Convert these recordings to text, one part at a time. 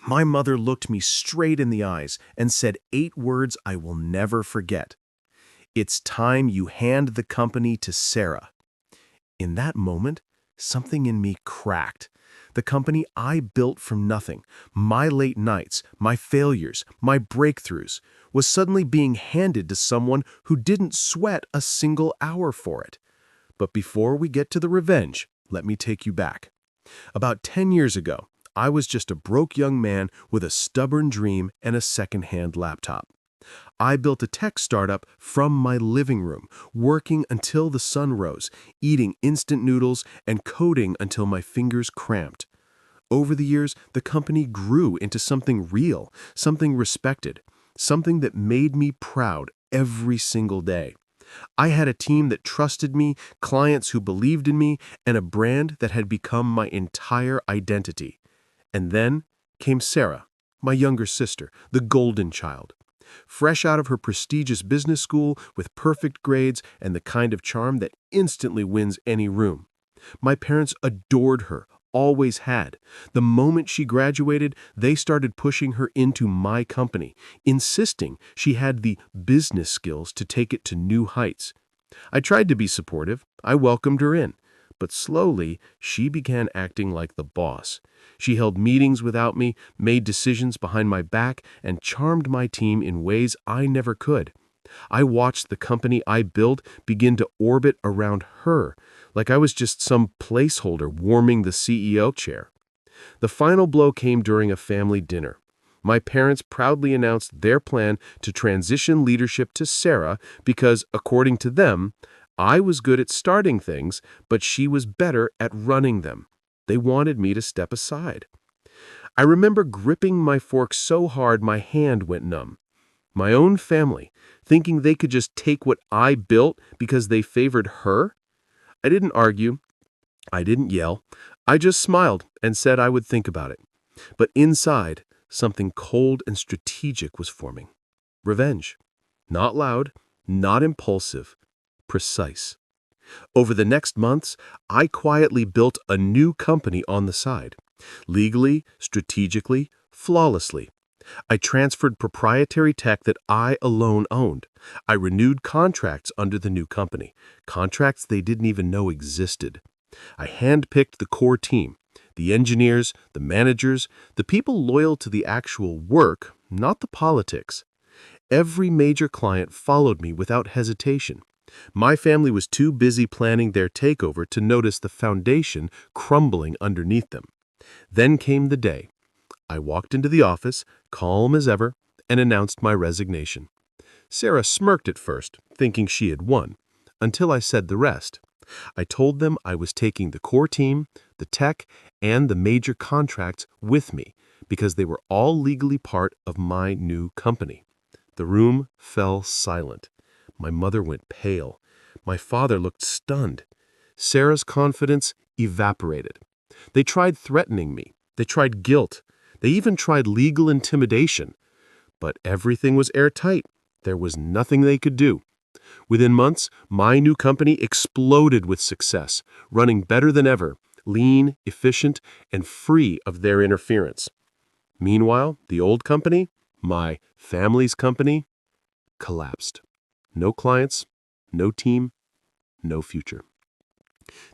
My mother looked me straight in the eyes and said 8 words I will never forget. "It's time you hand the company to Sarah." In that moment, something in me cracked. The company I built from nothing, my late nights, my failures, my breakthroughs, was suddenly being handed to someone who didn't sweat a single hour for it. But before we get to the revenge, let me take you back. About 10 years ago, I was just a broke young man with a stubborn dream and a second-hand laptop. I built a tech startup from my living room, working until the sun rose, eating instant noodles, and coding until my fingers cramped. Over the years, the company grew into something real, something respected, something that made me proud every single day. I had a team that trusted me, clients who believed in me, and a brand that had become my entire identity. And then came Sarah, my younger sister, the golden child. Fresh out of her prestigious business school with perfect grades and the kind of charm that instantly wins any room. My parents adored her, always had. The moment she graduated, they started pushing her into my company, insisting she had the business skills to take it to new heights. I tried to be supportive. I welcomed her in. But slowly, she began acting like the boss. She held meetings without me, made decisions behind my back, and charmed my team in ways I never could. I watched the company I built begin to orbit around her, like I was just some placeholder warming the CEO chair. The final blow came during a family dinner. My parents proudly announced their plan to transition leadership to Sarah because, according to them, I was good at starting things, but she was better at running them. They wanted me to step aside. I remember gripping my fork so hard my hand went numb. My own family, thinking they could just take what I built because they favored her? I didn't argue. I didn't yell. I just smiled and said I would think about it. But inside, something cold and strategic was forming. Revenge. Not loud, not impulsive, precise. Over the next months, I quietly built a new company on the side. Legally, strategically, flawlessly. I transferred proprietary tech that I alone owned. I renewed contracts under the new company, contracts they didn't even know existed. I handpicked the core team, the engineers, the managers, the people loyal to the actual work, not the politics. Every major client followed me without hesitation. My family was too busy planning their takeover to notice the foundation crumbling underneath them. Then came the day. I walked into the office, calm as ever, and announced my resignation. Sarah smirked at first, thinking she had won, until I said the rest. I told them I was taking the core team, the tech, and the major contracts with me because they were all legally part of my new company. The room fell silent. My mother went pale. My father looked stunned. Sarah's confidence evaporated. They tried threatening me. They tried guilt. They even tried legal intimidation. But everything was airtight. There was nothing they could do. Within months, my new company exploded with success, running better than ever, lean, efficient, and free of their interference. Meanwhile, the old company, my family's company, collapsed. No clients, no team, no future.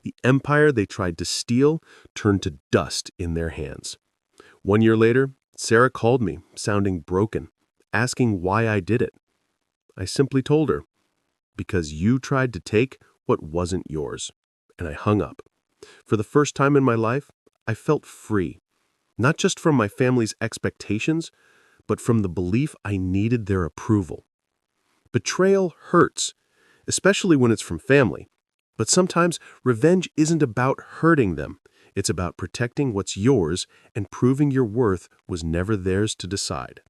The empire they tried to steal turned to dust in their hands. 1 year later, Sarah called me, sounding broken, asking why I did it. I simply told her, "Because you tried to take what wasn't yours," and I hung up. For the first time in my life, I felt free, not just from my family's expectations, but from the belief I needed their approval. Betrayal hurts, especially when it's from family. But sometimes revenge isn't about hurting them. It's about protecting what's yours and proving your worth was never theirs to decide.